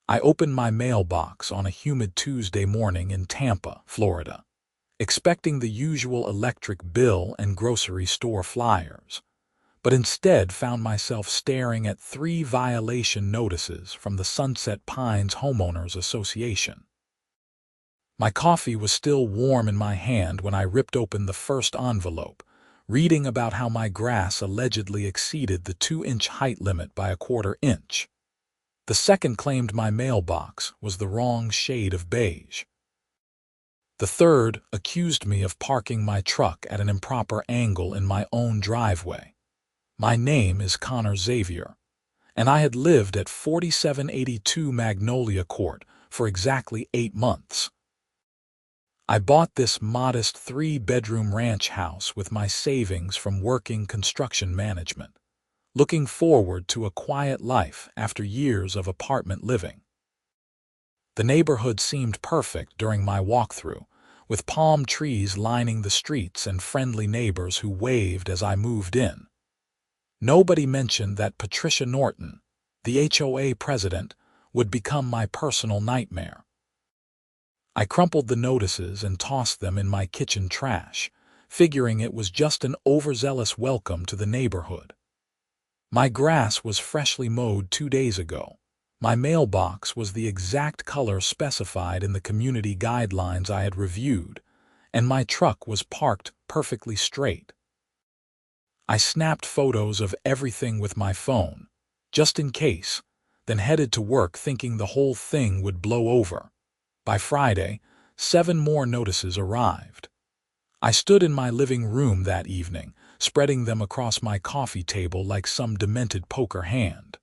I opened my mailbox on a humid Tuesday morning in Tampa, Florida, expecting the usual electric bill and grocery store flyers, but instead found myself staring at 3 violation notices from the Sunset Pines Homeowners Association. My coffee was still warm in my hand when I ripped open the first envelope, reading about how my grass allegedly exceeded the 2-inch height limit by a 1/4 inch. The second claimed my mailbox was the wrong shade of beige. The third accused me of parking my truck at an improper angle in my own driveway. My name is Xavier, and I had lived at 4782 Magnolia Court for exactly 8 months. I bought this modest 3-bedroom ranch house with my savings from working construction management, looking forward to a quiet life after years of apartment living. The neighborhood seemed perfect during my walkthrough, with palm trees lining the streets and friendly neighbors who waved as I moved in. Nobody mentioned that Patricia Norton, the HOA president, would become my personal nightmare. I crumpled the notices and tossed them in my kitchen trash, figuring it was just an overzealous welcome to the neighborhood. My grass was freshly mowed 2 days ago. My mailbox was the exact color specified in the community guidelines I had reviewed, and my truck was parked perfectly straight. I snapped photos of everything with my phone, just in case, then headed to work thinking the whole thing would blow over. By Friday, 7 more notices arrived. I stood in my living room that evening, spreading them across my coffee table like some demented poker hand.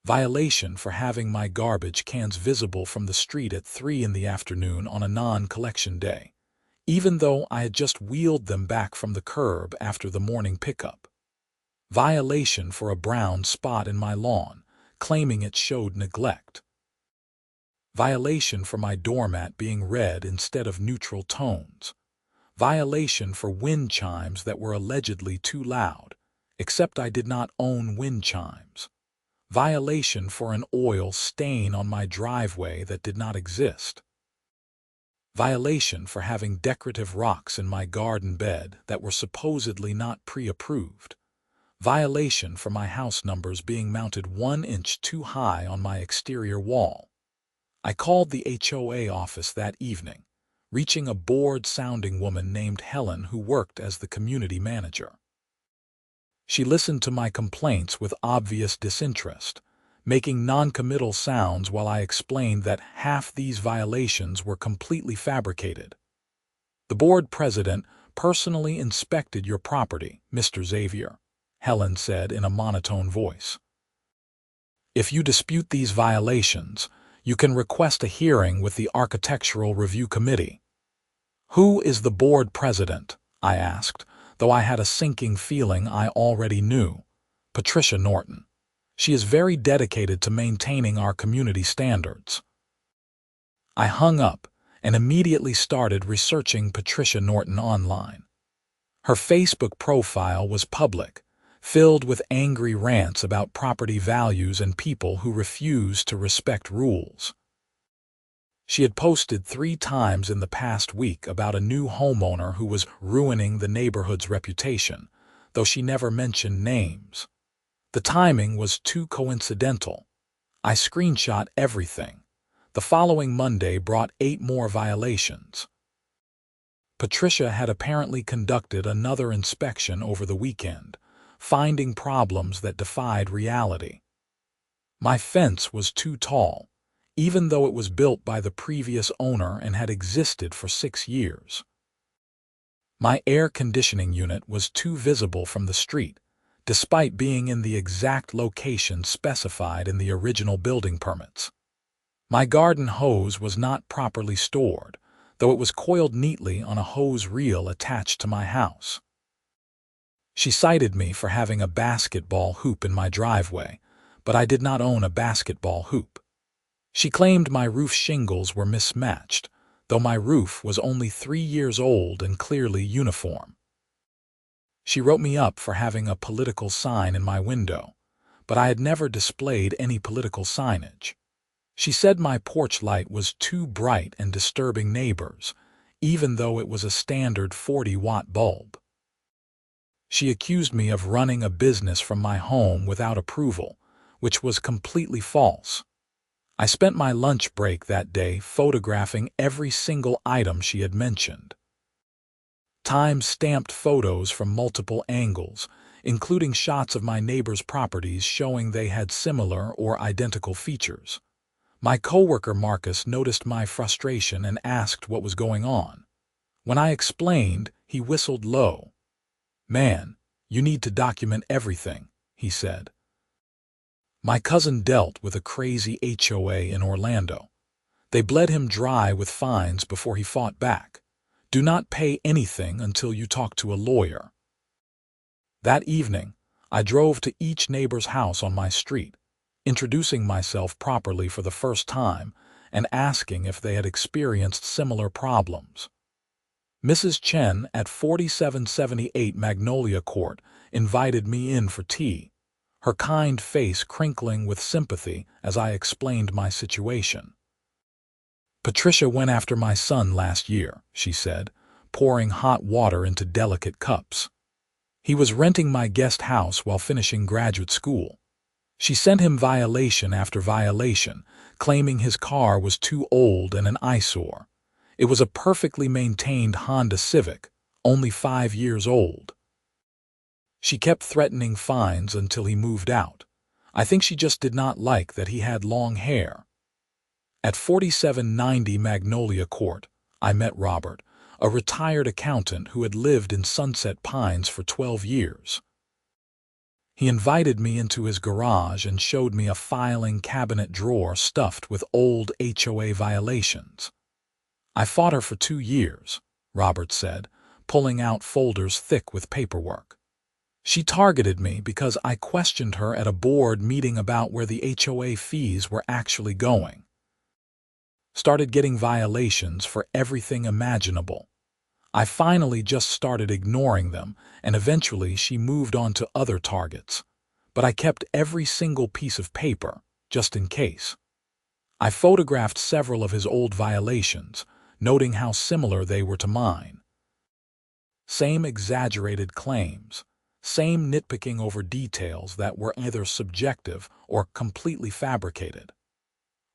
Violation for having my garbage cans visible from the street at 3 in the afternoon on a non-collection day, even though I had just wheeled them back from the curb after the morning pickup. Violation for a brown spot in my lawn, claiming it showed neglect. Violation for my doormat being red instead of neutral tones. Violation for wind chimes that were allegedly too loud, except I did not own wind chimes. Violation for an oil stain on my driveway that did not exist. Violation for having decorative rocks in my garden bed that were supposedly not pre-approved. Violation for my house numbers being mounted 1 inch too high on my exterior wall. I called the HOA office that evening, reaching a bored-sounding woman named Helen who worked as the community manager. She listened to my complaints with obvious disinterest, making non-committal sounds while I explained that half these violations were completely fabricated. "The board president personally inspected your property, Mr. Xavier," Helen said in a monotone voice. "If you dispute these violations, you can request a hearing with the Architectural Review Committee." "Who is the board president?" I asked, though I had a sinking feeling I already knew. "Patricia Norton. She is very dedicated to maintaining our community standards." I hung up and immediately started researching Patricia Norton online. Her Facebook profile was public, filled with angry rants about property values and people who refused to respect rules. She had posted 3 times in the past week about a new homeowner who was ruining the neighborhood's reputation, though she never mentioned names. The timing was too coincidental. I screenshot everything. The following Monday brought 8 more violations. Patricia had apparently conducted another inspection over the weekend, finding problems that defied reality. My fence was too tall, even though it was built by the previous owner and had existed for 6 years. My air conditioning unit was too visible from the street, despite being in the exact location specified in the original building permits. My garden hose was not properly stored, though it was coiled neatly on a hose reel attached to my house. She cited me for having a basketball hoop in my driveway, but I did not own a basketball hoop. She claimed my roof shingles were mismatched, though my roof was only 3 years old and clearly uniform. She wrote me up for having a political sign in my window, but I had never displayed any political signage. She said my porch light was too bright and disturbing neighbors, even though it was a standard 40-watt bulb. She accused me of running a business from my home without approval, which was completely false. I spent my lunch break that day photographing every single item she had mentioned. Time-stamped photos from multiple angles, including shots of my neighbors' properties showing they had similar or identical features. My coworker Marcus noticed my frustration and asked what was going on. When I explained, he whistled low. "Man, you need to document everything," he said. My cousin dealt with a crazy HOA in Orlando. They bled him dry with fines before he fought back. Do not pay anything until you talk to a lawyer. That evening, I drove to each neighbor's house on my street, introducing myself properly for the first time and asking if they had experienced similar problems. Mrs. Chen at 4778 Magnolia Court invited me in for tea, her kind face crinkling with sympathy as I explained my situation. "Patricia went after my son last year," she said, pouring hot water into delicate cups. "He was renting my guest house while finishing graduate school. She sent him violation after violation, claiming his car was too old and an eyesore. It was a perfectly maintained Honda Civic, only 5 years old. She kept threatening fines until he moved out. I think she just did not like that he had long hair." At 4790 Magnolia Court, I met Robert, a retired accountant who had lived in Sunset Pines for 12 years. He invited me into his garage and showed me a filing cabinet drawer stuffed with old HOA violations. "I fought her for 2 years," Robert said, pulling out folders thick with paperwork. "She targeted me because I questioned her at a board meeting about where the HOA fees were actually going. Started getting violations for everything imaginable. I finally just started ignoring them, and eventually she moved on to other targets. But I kept every single piece of paper, just in case." I photographed several of his old violations, noting how similar they were to mine. Same exaggerated claims, same nitpicking over details that were either subjective or completely fabricated.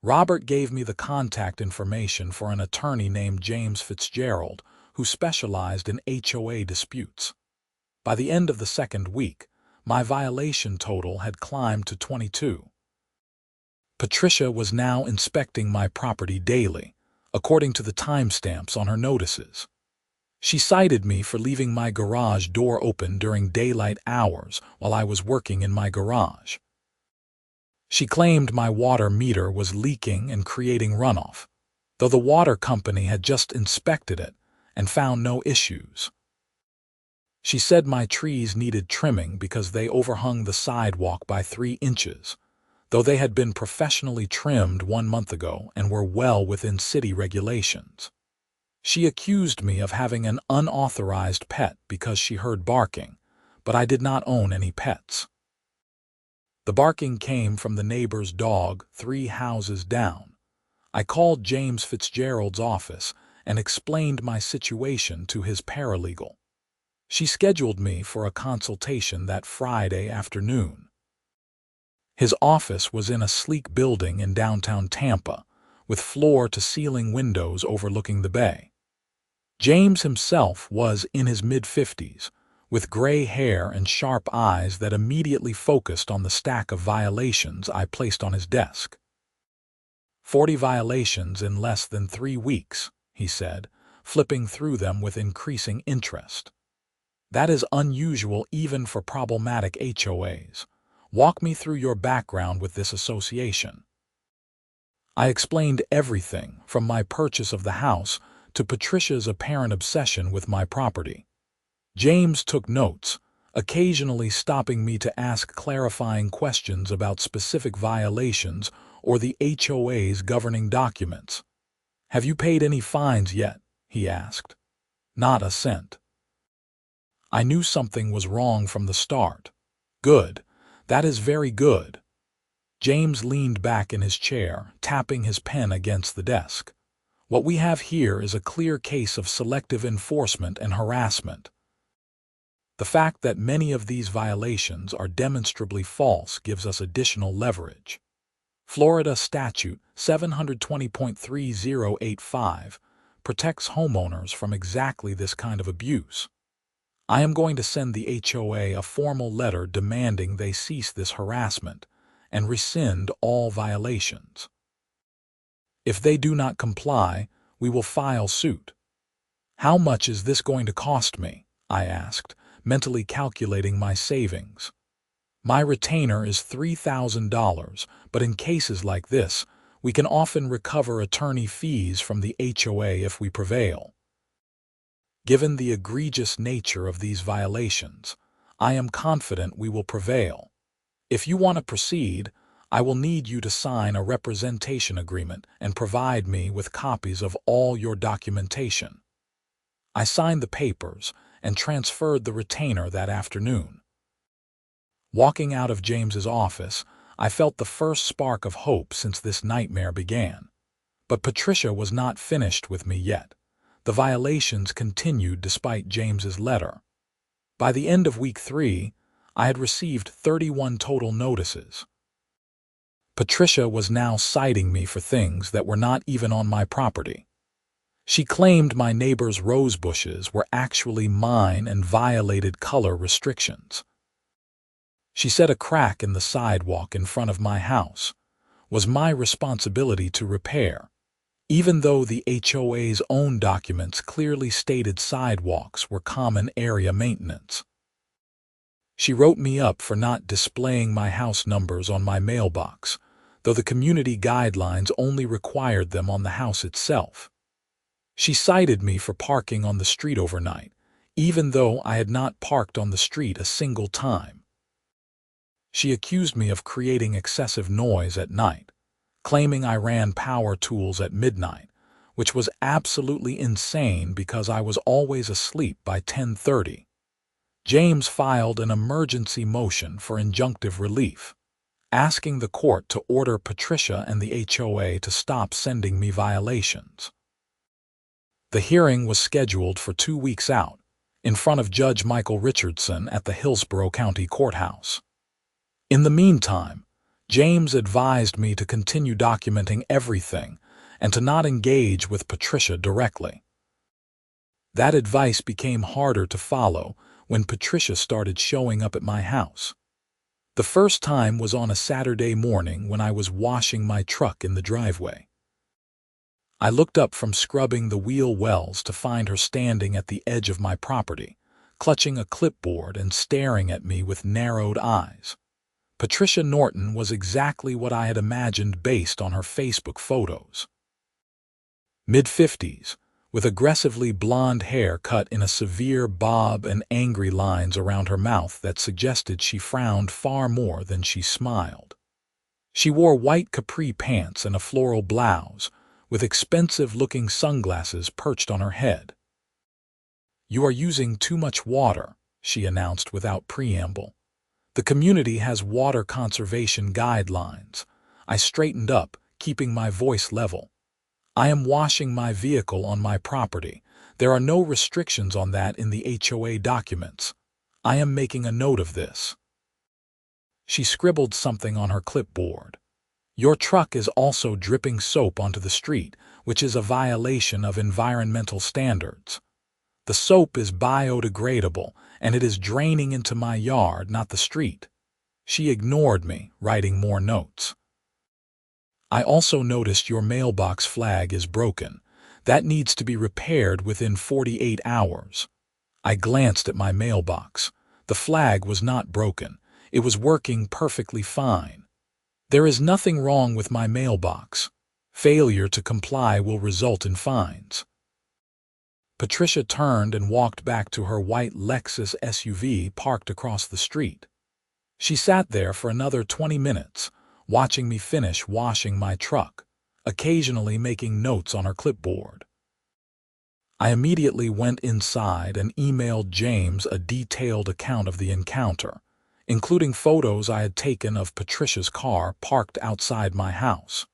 Robert gave me the contact information for an attorney named James Fitzgerald, who specialized in HOA disputes. By the end of the second week, my violation total had climbed to 22. Patricia was now inspecting my property daily, according to the timestamps on her notices. She cited me for leaving my garage door open during daylight hours while I was working in my garage. She claimed my water meter was leaking and creating runoff, though the water company had just inspected it and found no issues. She said my trees needed trimming because they overhung the sidewalk by 3 inches, though they had been professionally trimmed 1 month ago and were well within city regulations. She accused me of having an unauthorized pet because she heard barking, but I did not own any pets. The barking came from the neighbor's dog 3 houses down. I called James Fitzgerald's office and explained my situation to his paralegal. She scheduled me for a consultation that Friday afternoon. His office was in a sleek building in downtown Tampa, with floor-to-ceiling windows overlooking the bay. James himself was in his mid-50s, with gray hair and sharp eyes that immediately focused on the stack of violations I placed on his desk. 40 violations in less than 3 weeks, he said, flipping through them with increasing interest. That is unusual even for problematic HOAs. Walk me through your background with this association. I explained everything from my purchase of the house to Patricia's apparent obsession with my property. James took notes, occasionally stopping me to ask clarifying questions about specific violations or the HOA's governing documents. "Have you paid any fines yet?" he asked. "Not a cent." I knew something was wrong from the start. "Good. That is very good." James leaned back in his chair, tapping his pen against the desk. What we have here is a clear case of selective enforcement and harassment. The fact that many of these violations are demonstrably false gives us additional leverage. Florida Statute 720.3085 protects homeowners from exactly this kind of abuse. I am going to send the HOA a formal letter demanding they cease this harassment and rescind all violations. If they do not comply, we will file suit. How much is this going to cost me? I asked, mentally calculating my savings. My retainer is $3,000, but in cases like this, we can often recover attorney fees from the HOA if we prevail. Given the egregious nature of these violations, I am confident we will prevail. If you want to proceed, I will need you to sign a representation agreement and provide me with copies of all your documentation. I signed the papers and transferred the retainer that afternoon. Walking out of James's office, I felt the first spark of hope since this nightmare began. But Patricia was not finished with me yet. The violations continued despite James's letter. By the end of week 3, I had received 31 total notices. Patricia was now citing me for things that were not even on my property. She claimed my neighbor's rose bushes were actually mine and violated color restrictions. She said a crack in the sidewalk in front of my house was my responsibility to repair, even though the HOA's own documents clearly stated sidewalks were common area maintenance. She wrote me up for not displaying my house numbers on my mailbox, though the community guidelines only required them on the house itself. She cited me for parking on the street overnight, even though I had not parked on the street a single time. She accused me of creating excessive noise at night, claiming I ran power tools at midnight, which was absolutely insane because I was always asleep by 10:30. James filed an emergency motion for injunctive relief, asking the court to order Patricia and the HOA to stop sending me violations. The hearing was scheduled for 2 weeks out, in front of Judge Michael Richardson at the Hillsborough County Courthouse. In the meantime, James advised me to continue documenting everything and to not engage with Patricia directly. That advice became harder to follow when Patricia started showing up at my house. The first time was on a Saturday morning when I was washing my truck in the driveway. I looked up from scrubbing the wheel wells to find her standing at the edge of my property, clutching a clipboard and staring at me with narrowed eyes. Patricia Norton was exactly what I had imagined based on her Facebook photos. Mid-50s, with aggressively blonde hair cut in a severe bob and angry lines around her mouth that suggested she frowned far more than she smiled. She wore white capri pants and a floral blouse, with expensive-looking sunglasses perched on her head. "You are using too much water," she announced without preamble. "The community has water conservation guidelines." I straightened up, keeping my voice level. "I am washing my vehicle on my property. There are no restrictions on that in the HOA documents. I am making a note of this." She scribbled something on her clipboard. "Your truck is also dripping soap onto the street, which is a violation of environmental standards. The soap is biodegradable, and it is draining into my yard, not the street." She ignored me, writing more notes. "I also noticed your mailbox flag is broken. That needs to be repaired within 48 hours. I glanced at my mailbox. The flag was not broken. It was working perfectly fine. There is nothing wrong with my mailbox. Failure to comply will result in fines." Patricia turned and walked back to her white Lexus SUV parked across the street. She sat there for another 20 minutes, watching me finish washing my truck, occasionally making notes on her clipboard. I immediately went inside and emailed James a detailed account of the encounter, including photos I had taken of Patricia's car parked outside my house.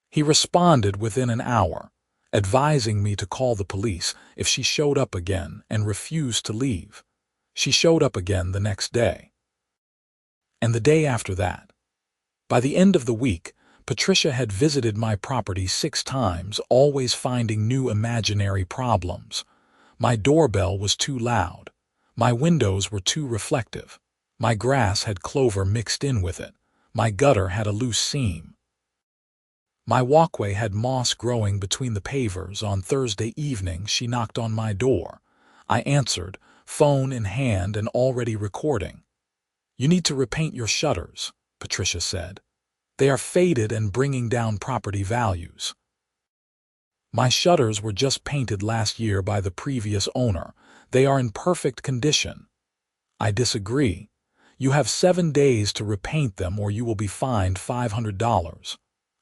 He responded within an hour, advising me to call the police if she showed up again and refused to leave. She showed up again the next day. And the day after that. By the end of the week, Patricia had visited my property 6 times, always finding new imaginary problems. My doorbell was too loud. My windows were too reflective. My grass had clover mixed in with it. My gutter had a loose seam. My walkway had moss growing between the pavers. On Thursday evening, she knocked on my door. I answered, phone in hand and already recording. "You need to repaint your shutters," Patricia said. "They are faded and bringing down property values." My shutters were just painted last year by the previous owner. They are in perfect condition. I disagree. You have 7 days to repaint them or you will be fined $500.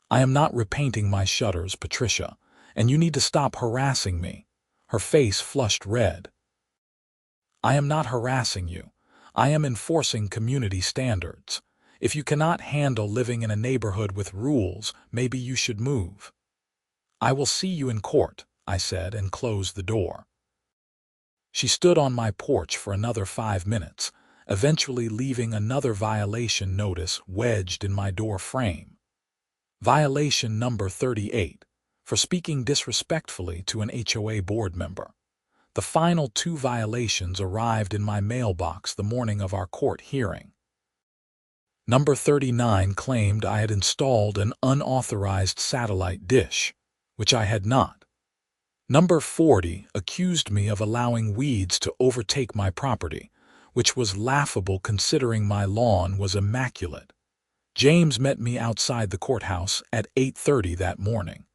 I am not repainting my shutters, Patricia, and you need to stop harassing me. Her face flushed red. I am not harassing you. I am enforcing community standards. If you cannot handle living in a neighborhood with rules, maybe you should move. I will see you in court, I said, and closed the door. She stood on my porch for another 5 minutes, eventually leaving another violation notice wedged in my door frame. Violation number 38, for speaking disrespectfully to an HOA board member. The final 2 violations arrived in my mailbox the morning of our court hearing. Number 39 claimed I had installed an unauthorized satellite dish, which I had not. Number 40 accused me of allowing weeds to overtake my property, which was laughable considering my lawn was immaculate. James met me outside the courthouse at 8:30 that morning.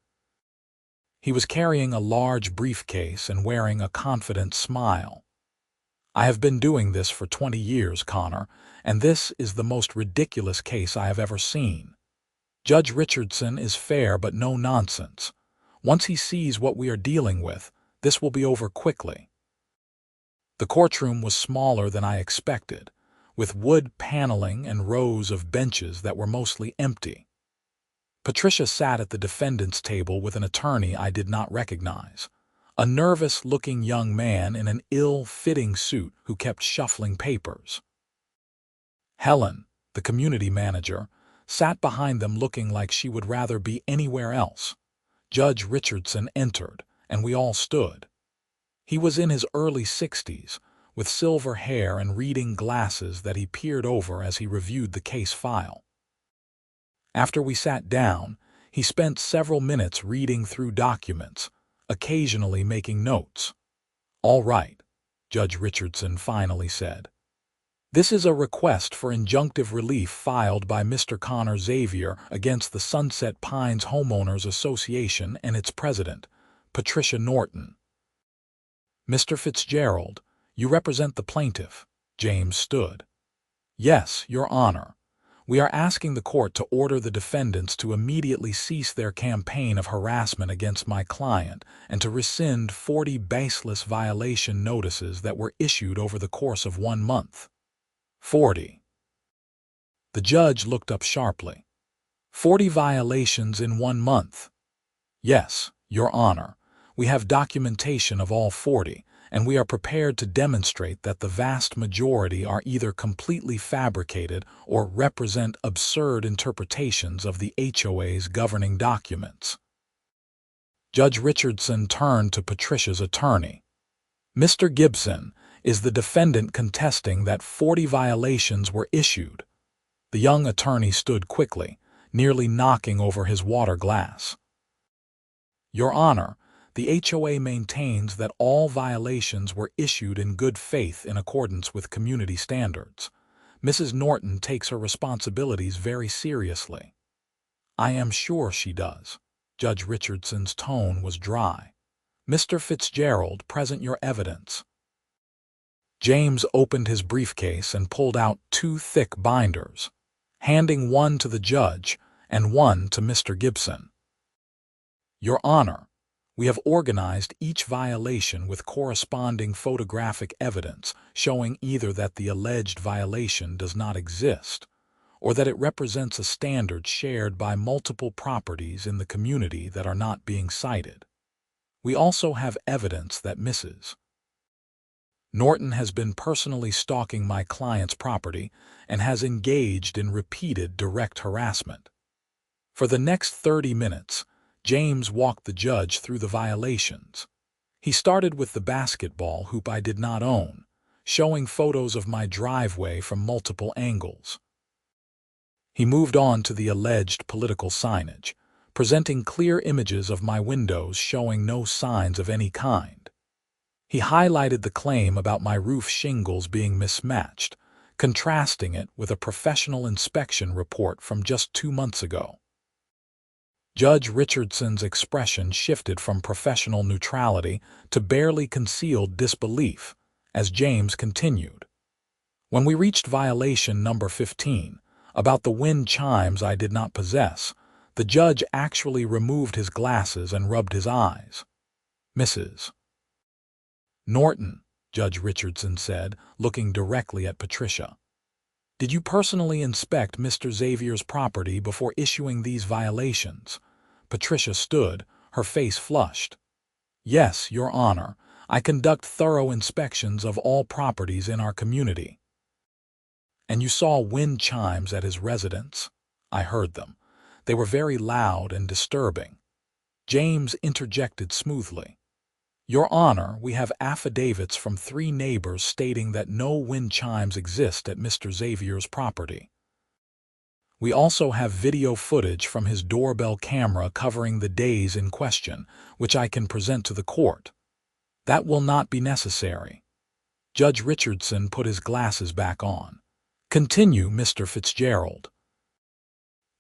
He was carrying a large briefcase and wearing a confident smile. "I have been doing this for 20 years, Connor, and this is the most ridiculous case I have ever seen. Judge Richardson is fair but no nonsense. Once he sees what we are dealing with, this will be over quickly." The courtroom was smaller than I expected, with wood paneling and rows of benches that were mostly empty. Patricia sat at the defendant's table with an attorney I did not recognize, a nervous-looking young man in an ill-fitting suit who kept shuffling papers. Helen, the community manager, sat behind them looking like she would rather be anywhere else. Judge Richardson entered, and we all stood. He was in his early 60s, with silver hair and reading glasses that he peered over as he reviewed the case file. After we sat down, he spent several minutes reading through documents, occasionally making notes. "All right," Judge Richardson finally said. "This is a request for injunctive relief filed by Mr. Connor Xavier against the Sunset Pines Homeowners Association and its president, Patricia Norton." "Mr. Fitzgerald, you represent the plaintiff." James stood. "Yes, Your Honor. We are asking the court to order the defendants to immediately cease their campaign of harassment against my client and to rescind 40 baseless violation notices that were issued over the course of 1 month. 40. The judge looked up sharply. 40 violations in 1 month. "Yes, Your Honor. We have documentation of all 40, and we are prepared to demonstrate that the vast majority are either completely fabricated or represent absurd interpretations of the HOA's governing documents." Judge Richardson turned to Patricia's attorney. "Mr. Gibson, is the defendant contesting that 40 violations were issued?" The young attorney stood quickly, nearly knocking over his water glass. "Your Honor, the HOA maintains that all violations were issued in good faith in accordance with community standards. Mrs. Norton takes her responsibilities very seriously." "I am sure she does." Judge Richardson's tone was dry. "Mr. Fitzgerald, present your evidence." James opened his briefcase and pulled out 2 thick binders, handing one to the judge and one to Mr. Gibson. "Your Honor, We have organized each violation with corresponding photographic evidence showing either that the alleged violation does not exist or that it represents a standard shared by multiple properties in the community that are not being cited. We also have evidence that Mrs. Norton has been personally stalking my client's property and has engaged in repeated direct harassment. For the next 30 minutes, James walked the judge through the violations. He started with the basketball hoop I did not own, showing photos of my driveway from multiple angles. He moved on to the alleged political signage, presenting clear images of my windows showing no signs of any kind. He highlighted the claim about my roof shingles being mismatched, contrasting it with a professional inspection report from just 2 months ago. Judge Richardson's expression shifted from professional neutrality to barely concealed disbelief as James continued. When we reached violation number 15, about the wind chimes I did not possess, the judge actually removed his glasses and rubbed his eyes. Mrs. Norton, Judge Richardson said, looking directly at Patricia. Did you personally inspect Mr. Xavier's property before issuing these violations? Patricia stood, her face flushed. Yes, Your Honor, I conduct thorough inspections of all properties in our community. And you saw wind chimes at his residence? I heard them. They were very loud and disturbing. James interjected smoothly. Your Honor, we have affidavits from 3 neighbors stating that no wind chimes exist at Mr. Xavier's property. We also have video footage from his doorbell camera covering the days in question, which I can present to the court. That will not be necessary. Judge Richardson put his glasses back on. Continue, Mr. Fitzgerald.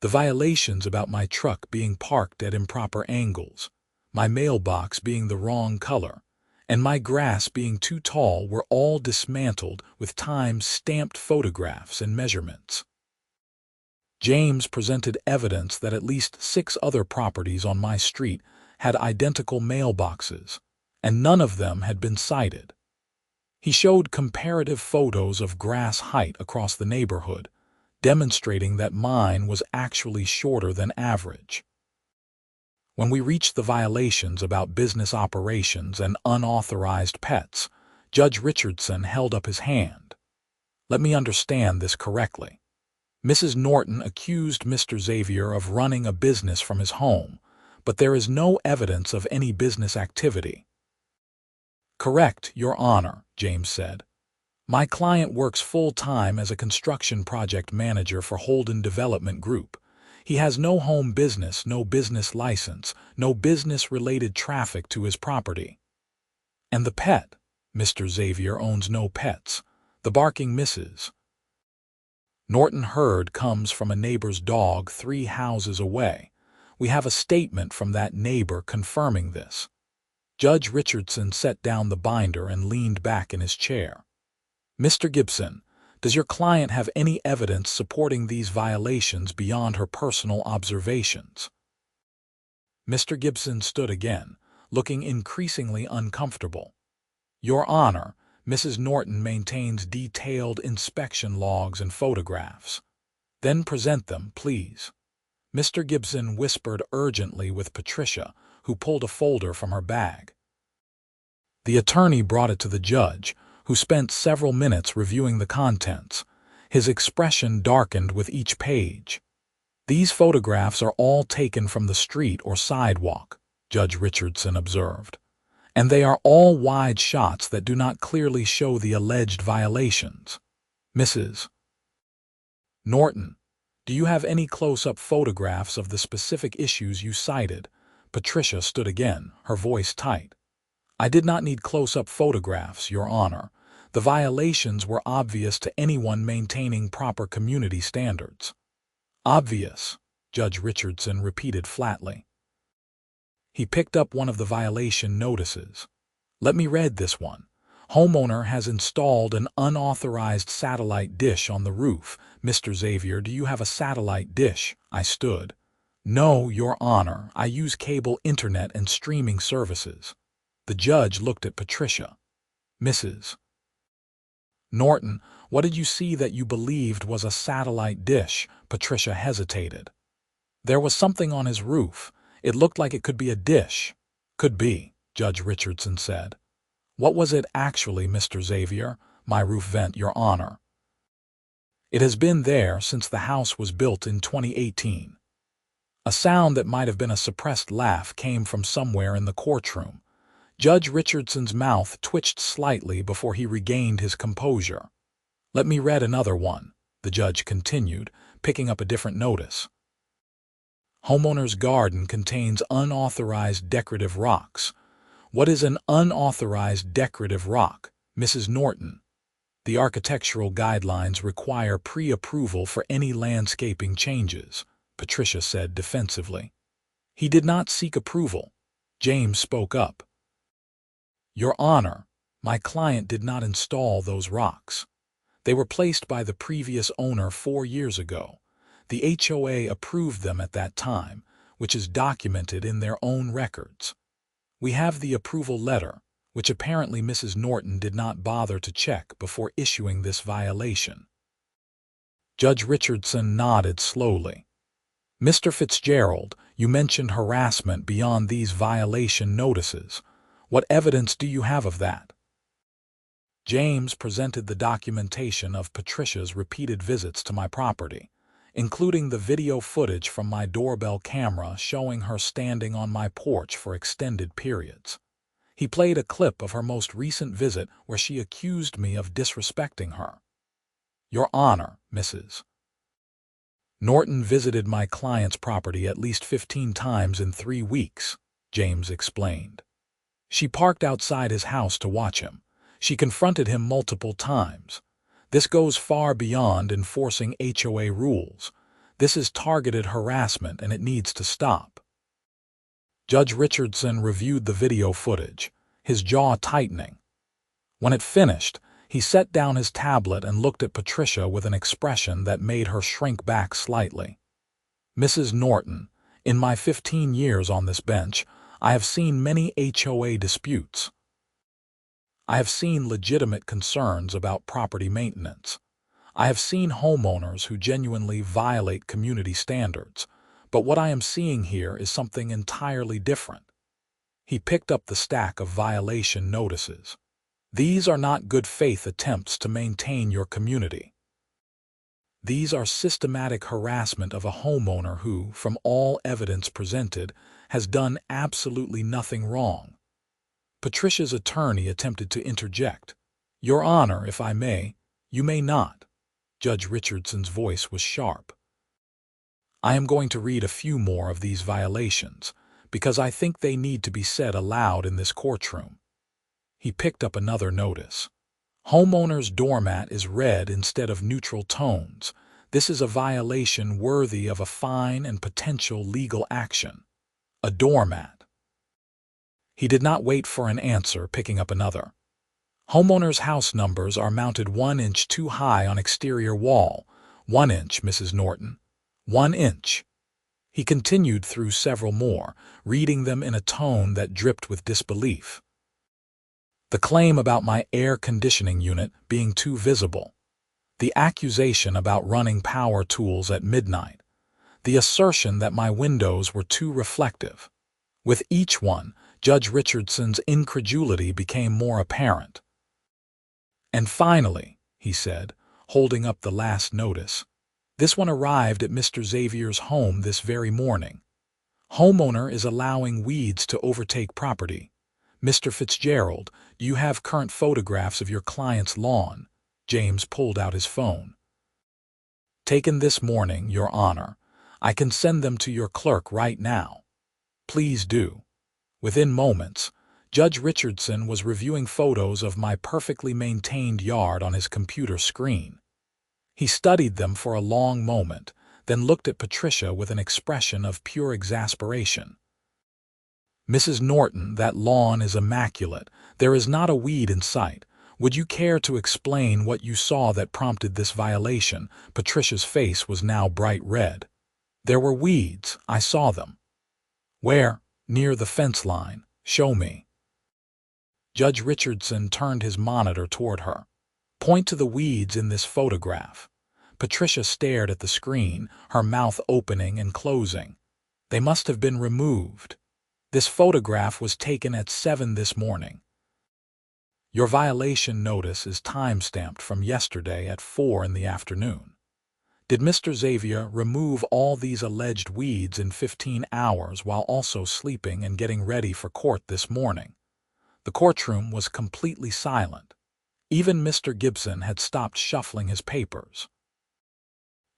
The violations about my truck being parked at improper angles, my mailbox being the wrong color, and my grass being too tall were all dismantled with time-stamped photographs and measurements. James presented evidence that at least 6 other properties on my street had identical mailboxes, and none of them had been cited. He showed comparative photos of grass height across the neighborhood, demonstrating that mine was actually shorter than average. When we reached the violations about business operations and unauthorized pets, Judge Richardson held up his hand. Let me understand this correctly. Mrs. Norton accused Mr. Xavier of running a business from his home, but there is no evidence of any business activity. Correct, Your Honor, James said. My client works full-time as a construction project manager for Holden Development Group. He has no home business, no business license, no business-related traffic to his property. And the pet? Mr. Xavier owns no pets. The barking Mrs. Norton herd comes from a neighbor's dog 3 houses away. We have a statement from that neighbor confirming this. Judge Richardson set down the binder and leaned back in his chair. Mr. Gibson, does your client have any evidence supporting these violations beyond her personal observations? Mr. Gibson stood again, looking increasingly uncomfortable. Your Honor, Mrs. Norton maintains detailed inspection logs and photographs. Then present them, please. Mr. Gibson whispered urgently with Patricia, who pulled a folder from her bag. The attorney brought it to the judge, who spent several minutes reviewing the contents. His expression darkened with each page. These photographs are all taken from the street or sidewalk, Judge Richardson observed, and they are all wide shots that do not clearly show the alleged violations. Mrs. Norton, do you have any close-up photographs of the specific issues you cited? Patricia stood again, her voice tight. I did not need close-up photographs, Your Honor. The violations were obvious to anyone maintaining proper community standards. Obvious, Judge Richardson repeated flatly. He picked up one of the violation notices. Let me read this one. Homeowner has installed an unauthorized satellite dish on the roof. Mr. Xavier, do you have a satellite dish? I stood. No, Your Honor, I use cable internet and streaming services. The judge looked at Patricia. Mrs. Norton, what did you see that you believed was a satellite dish? Patricia hesitated. There was something on his roof. It looked like it could be a dish. Could be, Judge Richardson said. What was it actually, Mr. Xavier? My roof vent, Your Honor. It has been there since the house was built in 2018. A sound that might have been a suppressed laugh came from somewhere in the courtroom. Judge Richardson's mouth twitched slightly before he regained his composure. Let me read another one, the judge continued, picking up a different notice. Homeowner's garden contains unauthorized decorative rocks. What is an unauthorized decorative rock, Mrs. Norton? The architectural guidelines require pre-approval for any landscaping changes, Patricia said defensively. He did not seek approval. James spoke up. Your Honor, my client did not install those rocks. They were placed by the previous owner 4 years ago. The HOA approved them at that time, which is documented in their own records. We have the approval letter, which apparently Mrs. Norton did not bother to check before issuing this violation. Judge Richardson nodded slowly. Mr. Fitzgerald, you mentioned harassment beyond these violation notices. What evidence do you have of that? James presented the documentation of Patricia's repeated visits to my property, including the video footage from my doorbell camera showing her standing on my porch for extended periods. He played a clip of her most recent visit where she accused me of disrespecting her. Your Honor, Mrs. Norton visited my client's property at least 15 times in 3 weeks, James explained. She parked outside his house to watch him. She confronted him multiple times. This goes far beyond enforcing HOA rules. This is targeted harassment and it needs to stop. Judge Richardson reviewed the video footage, his jaw tightening. When it finished, he set down his tablet and looked at Patricia with an expression that made her shrink back slightly. Mrs. Norton, in my 15 years on this bench, I have seen many HOA disputes. I have seen legitimate concerns about property maintenance. I have seen homeowners who genuinely violate community standards, but what I am seeing here is something entirely different. He picked up the stack of violation notices. These are not good faith attempts to maintain your community. These are systematic harassment of a homeowner who, from all evidence presented, has done absolutely nothing wrong. Patricia's attorney attempted to interject. Your Honor, if I may, you may not. Judge Richardson's voice was sharp. I am going to read a few more of these violations, because I think they need to be said aloud in this courtroom. He picked up another notice. Homeowner's doormat is red instead of neutral tones. This is a violation worthy of a fine and potential legal action. A doormat. He did not wait for an answer, picking up another. Homeowner's house numbers are mounted 1 inch too high on exterior wall. 1 inch, Mrs. Norton. 1 inch. He continued through several more, reading them in a tone that dripped with disbelief. The claim about my air conditioning unit being too visible. The accusation about running power tools at midnight. The assertion that my windows were too reflective. With each one, Judge Richardson's incredulity became more apparent. And finally, he said, holding up the last notice, this one arrived at Mr. Xavier's home this very morning. Homeowner is allowing weeds to overtake property. Mr. Fitzgerald, do you have current photographs of your client's lawn? James pulled out his phone. Taken this morning, Your Honor. I can send them to your clerk right now. Please do. Within moments, Judge Richardson was reviewing photos of my perfectly maintained yard on his computer screen. He studied them for a long moment, then looked at Patricia with an expression of pure exasperation. Mrs. Norton, that lawn is immaculate. There is not a weed in sight. Would you care to explain what you saw that prompted this violation? Patricia's face was now bright red. There were weeds. I saw them. Where? Near the fence line. Show me. Judge Richardson turned his monitor toward her. Point to the weeds in this photograph. Patricia stared at the screen, her mouth opening and closing. They must have been removed. This photograph was taken at 7 this morning. Your violation notice is time-stamped from yesterday at 4 in the afternoon. Did Mr. Xavier remove all these alleged weeds in 15 hours while also sleeping and getting ready for court this morning? The courtroom was completely silent. Even Mr. Gibson had stopped shuffling his papers.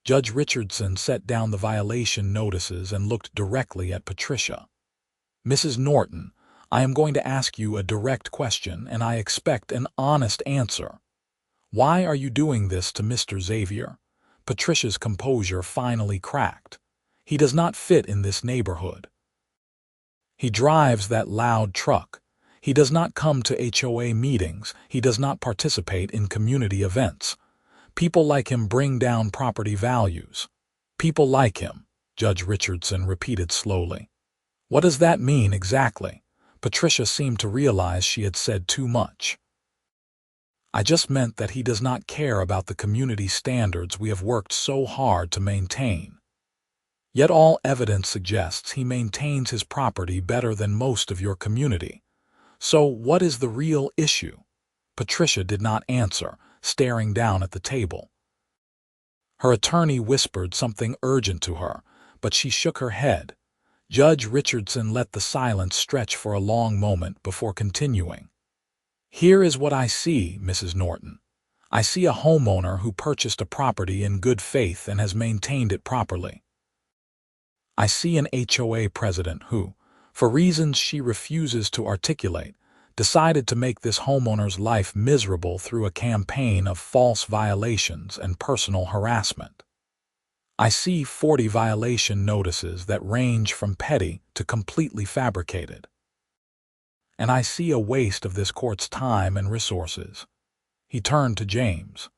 Judge Richardson set down the violation notices and looked directly at Patricia. Mrs. Norton, I am going to ask you a direct question, and I expect an honest answer. Why are you doing this to Mr. Xavier? Patricia's composure finally cracked. He does not fit in this neighborhood. He drives that loud truck. He does not come to HOA meetings. He does not participate in community events. People like him bring down property values. People like him, Judge Richardson repeated slowly. What does that mean exactly? Patricia seemed to realize she had said too much. I just meant that he does not care about the community standards we have worked so hard to maintain. Yet all evidence suggests he maintains his property better than most of your community. So what is the real issue? Patricia did not answer, staring down at the table. Her attorney whispered something urgent to her, but she shook her head. Judge Richardson let the silence stretch for a long moment before continuing. Here is what I see, Mrs. Norton. I see a homeowner who purchased a property in good faith and has maintained it properly. I see an HOA president who, for reasons she refuses to articulate, decided to make this homeowner's life miserable through a campaign of false violations and personal harassment. I see 40 violation notices that range from petty to completely fabricated. And I see a waste of this court's time and resources. He turned to James.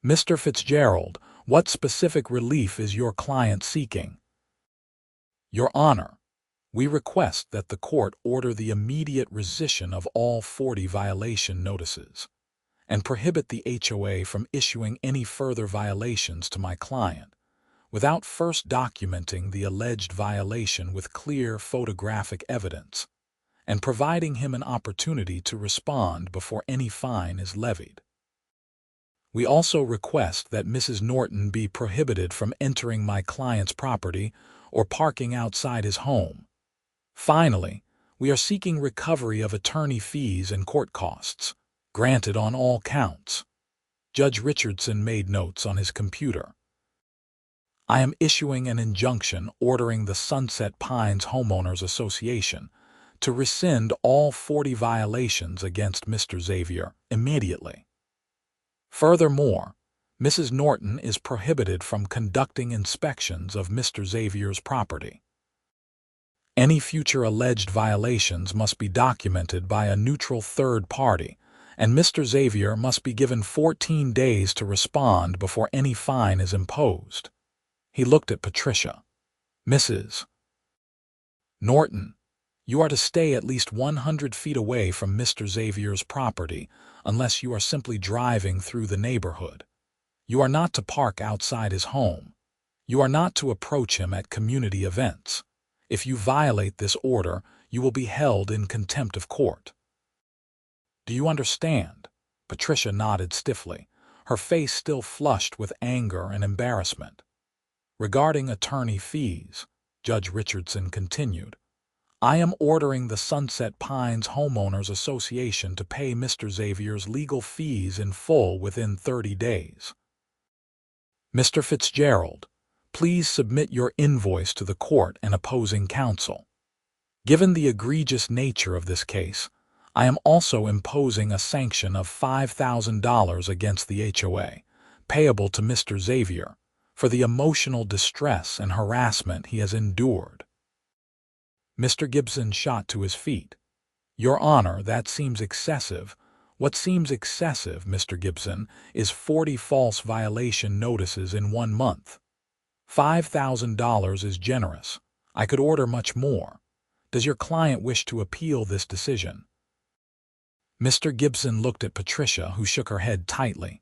Mr. Fitzgerald, what specific relief is your client seeking? Your Honor, we request that the court order the immediate rescission of all 40 violation notices and prohibit the HOA from issuing any further violations to my client without first documenting the alleged violation with clear photographic evidence and providing him an opportunity to respond before any fine is levied. We also request that Mrs. Norton be prohibited from entering my client's property or parking outside his home. Finally, we are seeking recovery of attorney fees and court costs, granted on all counts. Judge Richardson made notes on his computer. I am issuing an injunction ordering the Sunset Pines Homeowners Association to rescind all 40 violations against Mr. Xavier immediately. Furthermore, Mrs. Norton is prohibited from conducting inspections of Mr. Xavier's property. Any future alleged violations must be documented by a neutral third party, and Mr. Xavier must be given 14 days to respond before any fine is imposed. He looked at Patricia. Mrs. Norton, you are to stay at least 100 feet away from Mr. Xavier's property unless you are simply driving through the neighborhood. You are not to park outside his home. You are not to approach him at community events. If you violate this order, you will be held in contempt of court. Do you understand? Patricia nodded stiffly, her face still flushed with anger and embarrassment. Regarding attorney fees, Judge Richardson continued, I am ordering the Sunset Pines Homeowners Association to pay Mr. Xavier's legal fees in full within 30 days. Mr. Fitzgerald, please submit your invoice to the court and opposing counsel. Given the egregious nature of this case, I am also imposing a sanction of $5,000 against the HOA, payable to Mr. Xavier, for the emotional distress and harassment he has endured. Mr. Gibson shot to his feet. Your Honor, that seems excessive. What seems excessive, Mr. Gibson, is 40 false violation notices in 1 month. $5,000 is generous. I could order much more. Does your client wish to appeal this decision?" Mr. Gibson looked at Patricia, who shook her head tightly.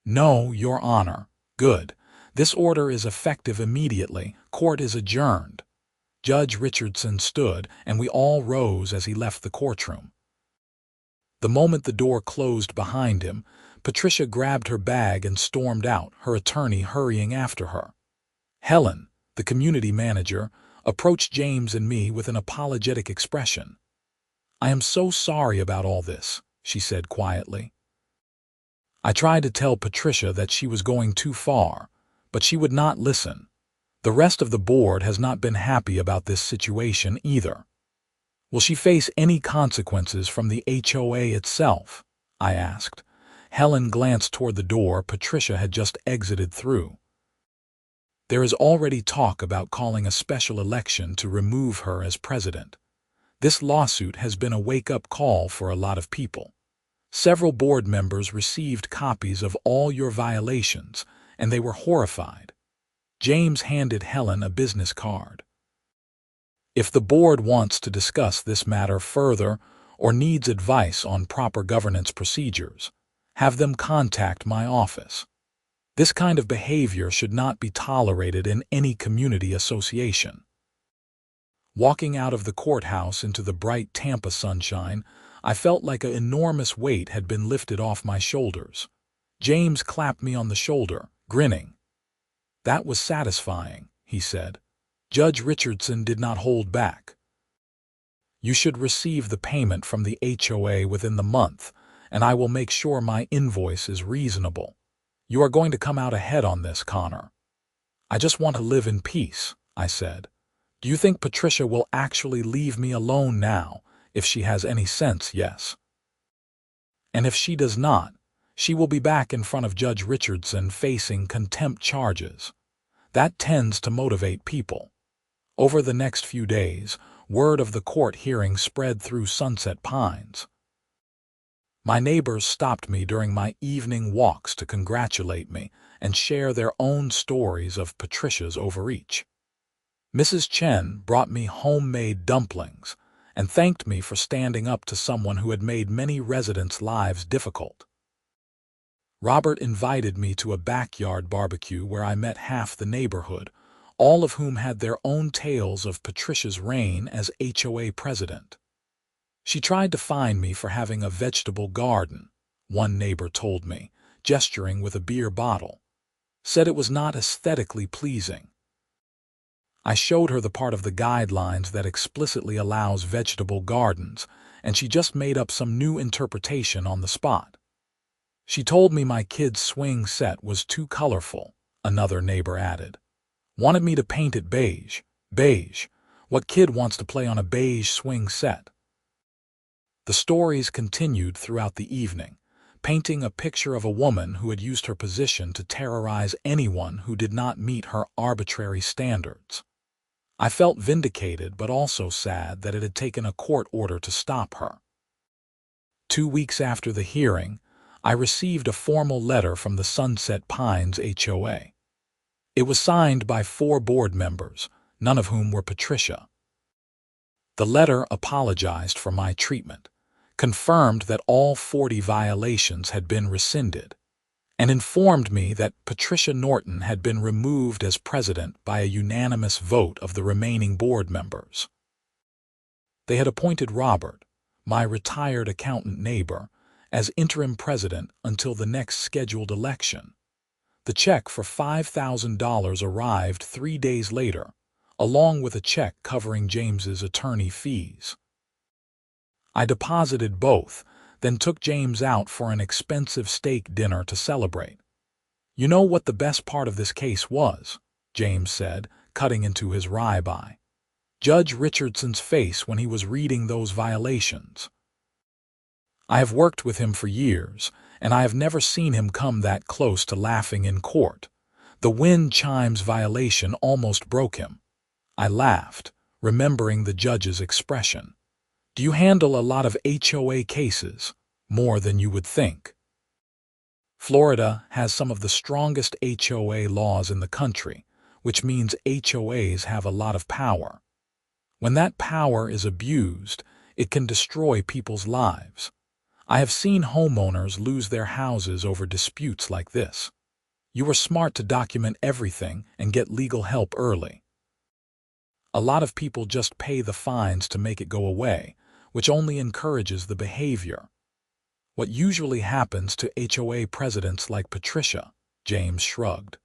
"No, Your Honor." "Good. This order is effective immediately. Court is adjourned." Judge Richardson stood, and we all rose as he left the courtroom. The moment the door closed behind him, Patricia grabbed her bag and stormed out, her attorney hurrying after her. Helen, the community manager, approached James and me with an apologetic expression. "I am so sorry about all this," she said quietly. I tried to tell Patricia that she was going too far, but she would not listen. The rest of the board has not been happy about this situation either. "Will she face any consequences from the HOA itself?" I asked. Helen glanced toward the door Patricia had just exited through. "There is already talk about calling a special election to remove her as president. This lawsuit has been a wake-up call for a lot of people. Several board members received copies of all your violations, and they were horrified." James handed Helen a business card. "If the board wants to discuss this matter further or needs advice on proper governance procedures, have them contact my office. This kind of behavior should not be tolerated in any community association." Walking out of the courthouse into the bright Tampa sunshine, I felt like an enormous weight had been lifted off my shoulders. James clapped me on the shoulder, grinning. "That was satisfying," he said. Judge Richardson did not hold back. "You should receive the payment from the HOA within the month, and I will make sure my invoice is reasonable. You are going to come out ahead on this, Connor." "I just want to live in peace," I said. "Do you think Patricia will actually leave me alone now? If she has any sense, yes. And if she does not, she will be back in front of Judge Richardson facing contempt charges. That tends to motivate people." Over the next few days, word of the court hearing spread through Sunset Pines. My neighbors stopped me during my evening walks to congratulate me and share their own stories of Patricia's overreach. Mrs. Chen brought me homemade dumplings and thanked me for standing up to someone who had made many residents' lives difficult. Robert invited me to a backyard barbecue where I met half the neighborhood, all of whom had their own tales of Patricia's reign as HOA president. "She tried to fine me for having a vegetable garden," one neighbor told me, gesturing with a beer bottle. "Said it was not aesthetically pleasing." I showed her the part of the guidelines that explicitly allows vegetable gardens, and she just made up some new interpretation on the spot. "She told me my kid's swing set was too colorful," another neighbor added. "Wanted me to paint it beige." Beige? What kid wants to play on a beige swing set? The stories continued throughout the evening, painting a picture of a woman who had used her position to terrorize anyone who did not meet her arbitrary standards. I felt vindicated but also sad that it had taken a court order to stop her. 2 weeks after the hearing, I received a formal letter from the Sunset Pines HOA. It was signed by 4 board members, none of whom were Patricia. The letter apologized for my treatment, confirmed that all 40 violations had been rescinded, and informed me that Patricia Norton had been removed as president by a unanimous vote of the remaining board members. They had appointed Robert, my retired accountant neighbor, as interim president until the next scheduled election. The check for $5,000 arrived 3 days later, along with a check covering James's attorney fees. I deposited both, then took James out for an expensive steak dinner to celebrate. "You know what the best part of this case was?" James said, cutting into his ribeye. "Judge Richardson's face when he was reading those violations. I have worked with him for years, and I have never seen him come that close to laughing in court. The wind chimes violation almost broke him." I laughed, remembering the judge's expression. "Do you handle a lot of HOA cases? More than you would think." Florida has some of the strongest HOA laws in the country, which means HOAs have a lot of power. When that power is abused, it can destroy people's lives. I have seen homeowners lose their houses over disputes like this. You were smart to document everything and get legal help early. A lot of people just pay the fines to make it go away, which only encourages the behavior. What usually happens to HOA presidents like Patricia? James shrugged.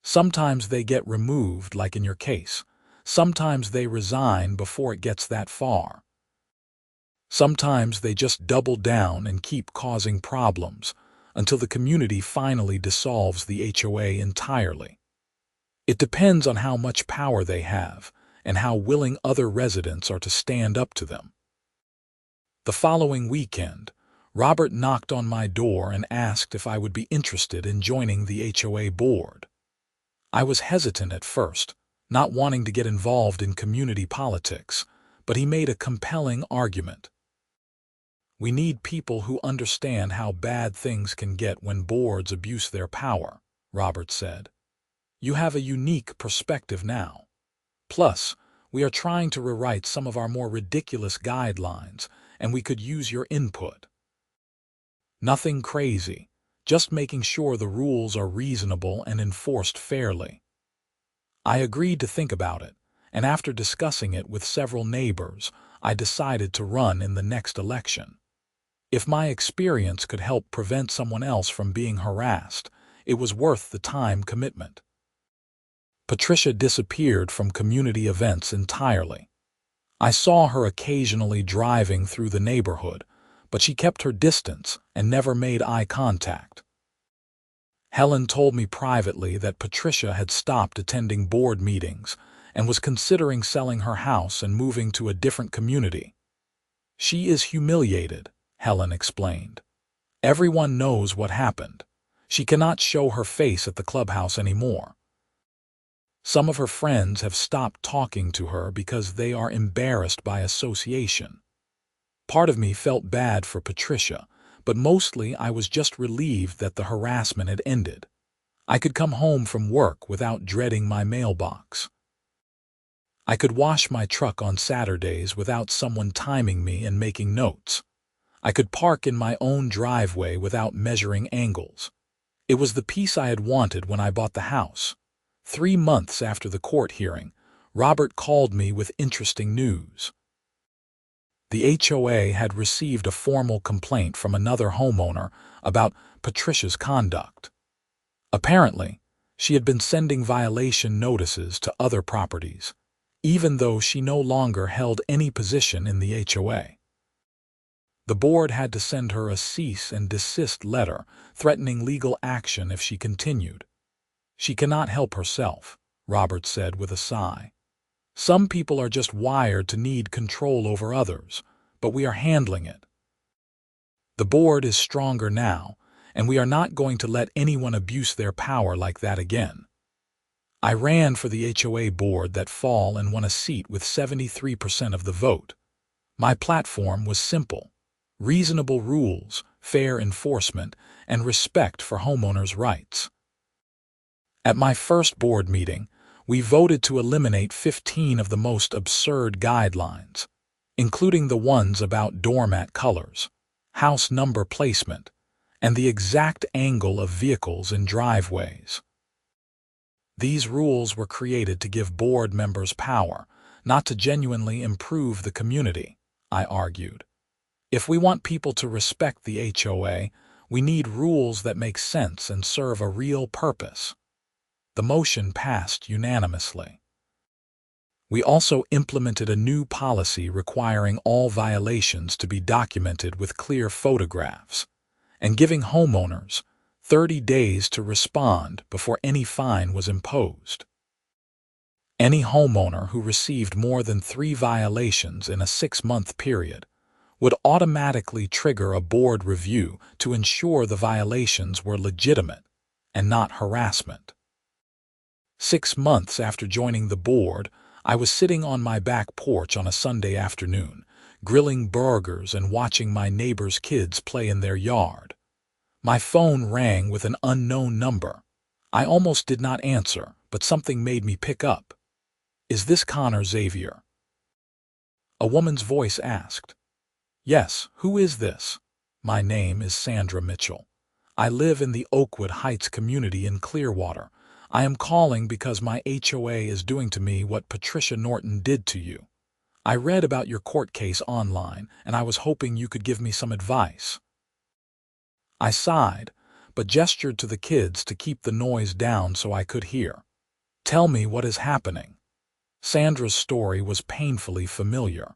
Sometimes they get removed, like in your case. Sometimes they resign before it gets that far. Sometimes they just double down and keep causing problems until the community finally dissolves the HOA entirely. It depends on how much power they have and how willing other residents are to stand up to them. The following weekend, Robert knocked on my door and asked if I would be interested in joining the HOA board. I was hesitant at first, not wanting to get involved in community politics, but he made a compelling argument. We need people who understand how bad things can get when boards abuse their power, Robert said. You have a unique perspective now. Plus, we are trying to rewrite some of our more ridiculous guidelines, and we could use your input. Nothing crazy, just making sure the rules are reasonable and enforced fairly. I agreed to think about it, and after discussing it with several neighbors, I decided to run in the next election. If my experience could help prevent someone else from being harassed, it was worth the time commitment. Patricia disappeared from community events entirely. I saw her occasionally driving through the neighborhood, but she kept her distance and never made eye contact. Helen told me privately that Patricia had stopped attending board meetings and was considering selling her house and moving to a different community. She is humiliated, Helen explained. Everyone knows what happened. She cannot show her face at the clubhouse anymore. Some of her friends have stopped talking to her because they are embarrassed by association. Part of me felt bad for Patricia, but mostly I was just relieved that the harassment had ended. I could come home from work without dreading my mailbox. I could wash my truck on Saturdays without someone timing me and making notes. I could park in my own driveway without measuring angles. It was the peace I had wanted when I bought the house. 3 months after the court hearing, Robert called me with interesting news. The HOA had received a formal complaint from another homeowner about Patricia's conduct. Apparently, she had been sending violation notices to other properties, even though she no longer held any position in the HOA. The board had to send her a cease and desist letter threatening legal action if she continued. She cannot help herself, Robert said with a sigh. Some people are just wired to need control over others, but we are handling it. The board is stronger now, and we are not going to let anyone abuse their power like that again. I ran for the HOA board that fall and won a seat with 73% of the vote. My platform was simple: reasonable rules, fair enforcement, and respect for homeowners' rights. At my first board meeting, we voted to eliminate 15 of the most absurd guidelines, including the ones about doormat colors, house number placement, and the exact angle of vehicles in driveways. These rules were created to give board members power, not to genuinely improve the community, I argued. If we want people to respect the HOA, we need rules that make sense and serve a real purpose. The motion passed unanimously. We also implemented a new policy requiring all violations to be documented with clear photographs, and giving homeowners 30 days to respond before any fine was imposed. Any homeowner who received more than 3 violations in a 6-month period would automatically trigger a board review to ensure the violations were legitimate and not harassment. 6 months after joining the board, I was sitting on my back porch on a Sunday afternoon, grilling burgers and watching my neighbor's kids play in their yard. My phone rang with an unknown number. I almost did not answer, but something made me pick up. "Is this Connor Xavier?" A woman's voice asked. "Yes, who is this?" "My name is Sandra Mitchell. I live in the Oakwood Heights community in Clearwater. I am calling because my HOA is doing to me what Patricia Norton did to you. I read about your court case online, and I was hoping you could give me some advice." I sighed, but gestured to the kids to keep the noise down so I could hear. "Tell me what is happening." Sandra's story was painfully familiar.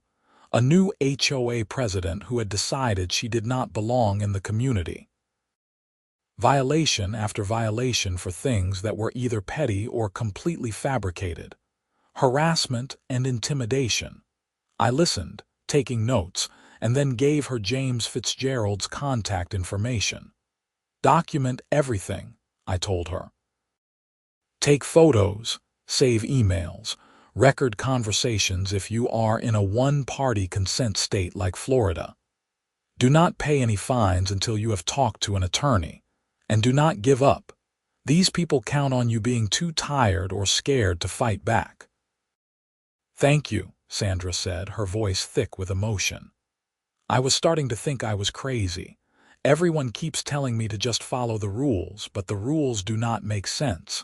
A new HOA president who had decided she did not belong in the community. Violation after violation for things that were either petty or completely fabricated. Harassment and intimidation. I listened, taking notes, and then gave her James Fitzgerald's contact information. "Document everything," I told her. "Take photos, save emails, record conversations if you are in a one-party consent state like Florida. Do not pay any fines until you have talked to an attorney. And do not give up. These people count on you being too tired or scared to fight back." "Thank you," Sandra said, her voice thick with emotion. I was starting to think I was crazy. Everyone keeps telling me to just follow the rules, but the rules do not make sense.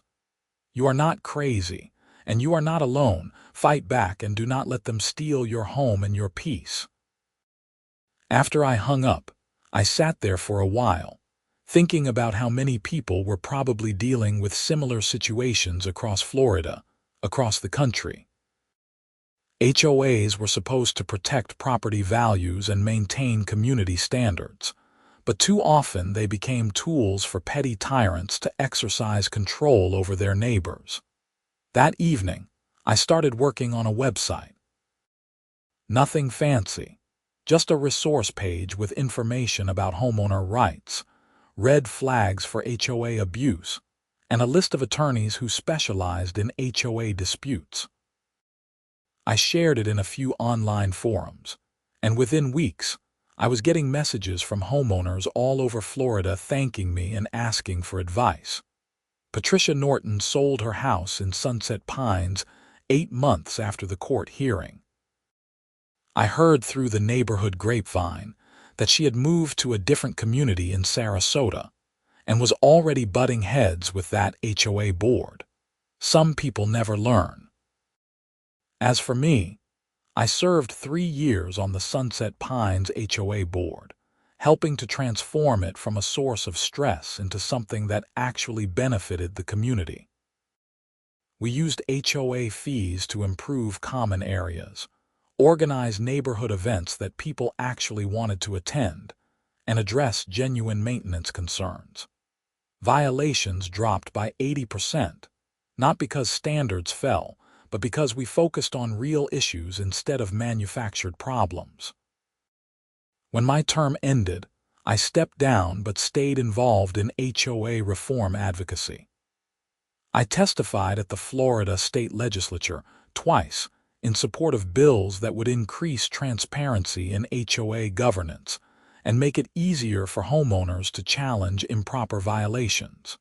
"You are not crazy, and you are not alone. Fight back and do not let them steal your home and your peace." After I hung up, I sat there for a while, thinking about how many people were probably dealing with similar situations across Florida, across the country. HOAs were supposed to protect property values and maintain community standards, but too often they became tools for petty tyrants to exercise control over their neighbors. That evening, I started working on a website. Nothing fancy, just a resource page with information about homeowner rights, red flags for HOA abuse, and a list of attorneys who specialized in HOA disputes. I shared it in a few online forums, and within weeks, I was getting messages from homeowners all over Florida thanking me and asking for advice. Patricia Norton sold her house in Sunset Pines 8 months after the court hearing. I heard through the neighborhood grapevine that she had moved to a different community in Sarasota and was already butting heads with that HOA board. Some people never learn. As for me, I served 3 years on the Sunset Pines HOA board, helping to transform it from a source of stress into something that actually benefited the community. We used HOA fees to improve common areas, organize neighborhood events that people actually wanted to attend, and address genuine maintenance concerns. Violations dropped by 80%, not because standards fell, but because we focused on real issues instead of manufactured problems. When my term ended, I stepped down but stayed involved in HOA reform advocacy. I testified at the Florida State Legislature twice in support of bills that would increase transparency in HOA governance and make it easier for homeowners to challenge improper violations.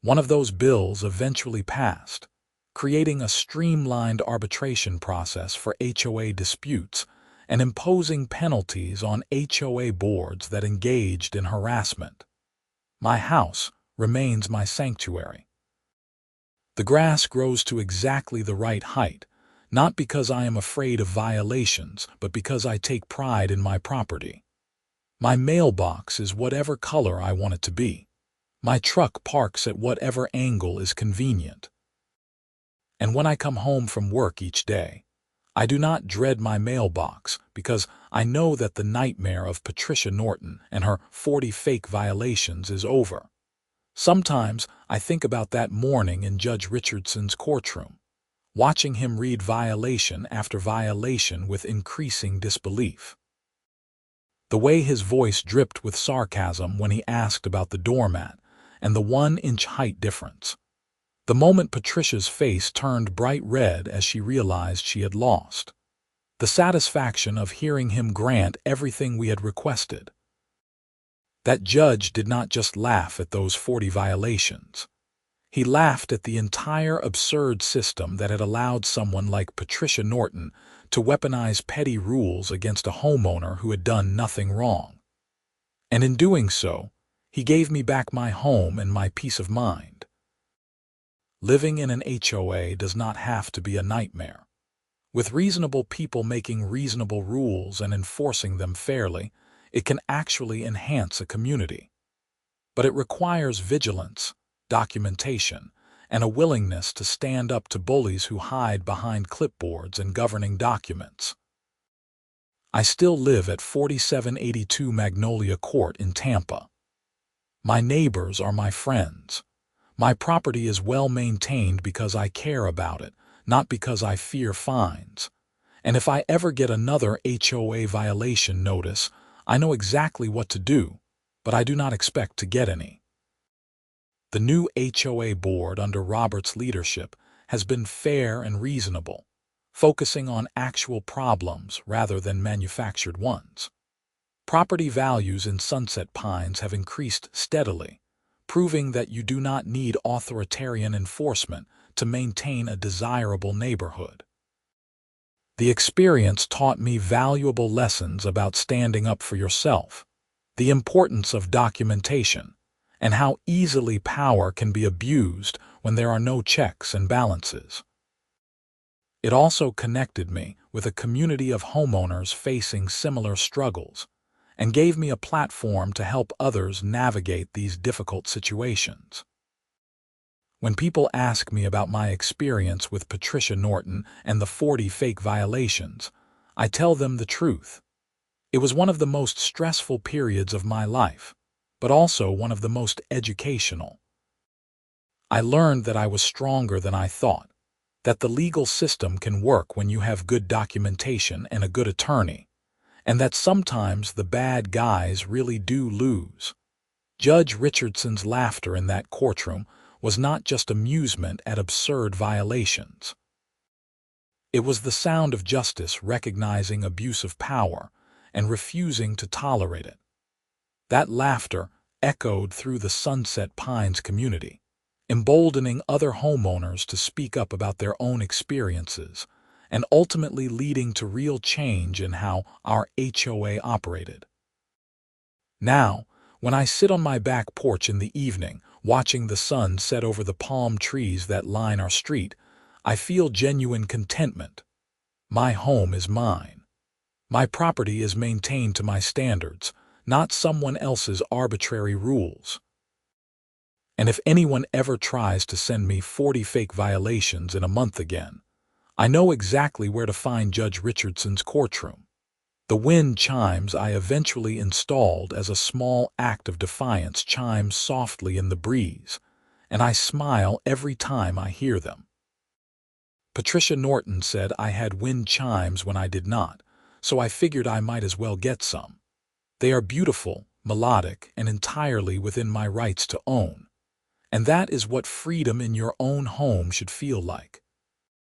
One of those bills eventually passed, creating a streamlined arbitration process for HOA disputes and imposing penalties on HOA boards that engaged in harassment. My house remains my sanctuary. The grass grows to exactly the right height, not because I am afraid of violations, but because I take pride in my property. My mailbox is whatever color I want it to be. My truck parks at whatever angle is convenient. And when I come home from work each day, I do not dread my mailbox because I know that the nightmare of Patricia Norton and her 40 fake violations is over. Sometimes I think about that morning in Judge Richardson's courtroom, watching him read violation after violation with increasing disbelief. The way his voice dripped with sarcasm when he asked about the doormat and the 1-inch height difference. The moment Patricia's face turned bright red as she realized she had lost. The satisfaction of hearing him grant everything we had requested. That judge did not just laugh at those 40 violations. He laughed at the entire absurd system that had allowed someone like Patricia Norton to weaponize petty rules against a homeowner who had done nothing wrong. And in doing so, he gave me back my home and my peace of mind. Living in an HOA does not have to be a nightmare. With reasonable people making reasonable rules and enforcing them fairly, it can actually enhance a community. But it requires vigilance, documentation, and a willingness to stand up to bullies who hide behind clipboards and governing documents. I still live at 4782 Magnolia Court in Tampa. My neighbors are my friends. My property is well maintained because I care about it, not because I fear fines. And if I ever get another HOA violation notice, I know exactly what to do, but I do not expect to get any. The new HOA board under Robert's leadership has been fair and reasonable, focusing on actual problems rather than manufactured ones. Property values in Sunset Pines have increased steadily, proving that you do not need authoritarian enforcement to maintain a desirable neighborhood. The experience taught me valuable lessons about standing up for yourself, the importance of documentation, and how easily power can be abused when there are no checks and balances. It also connected me with a community of homeowners facing similar struggles, and gave me a platform to help others navigate these difficult situations. When people ask me about my experience with Patricia Norton and the 40 fake violations, I tell them the truth. It was one of the most stressful periods of my life, but also one of the most educational. I learned that I was stronger than I thought, that the legal system can work when you have good documentation and a good attorney, and that sometimes the bad guys really do lose. Judge Richardson's laughter in that courtroom was not just amusement at absurd violations. It was the sound of justice recognizing abuse of power and refusing to tolerate it. That laughter echoed through the Sunset Pines community, emboldening other homeowners to speak up about their own experiences, and ultimately leading to real change in how our HOA operated. Now, when I sit on my back porch in the evening, watching the sun set over the palm trees that line our street, I feel genuine contentment. My home is mine. My property is maintained to my standards, not someone else's arbitrary rules. And if anyone ever tries to send me 40 fake violations in a month again, I know exactly where to find Judge Richardson's courtroom. The wind chimes I eventually installed as a small act of defiance chime softly in the breeze, and I smile every time I hear them. Patricia Norton said I had wind chimes when I did not, so I figured I might as well get some. They are beautiful, melodic, and entirely within my rights to own. And that is what freedom in your own home should feel like.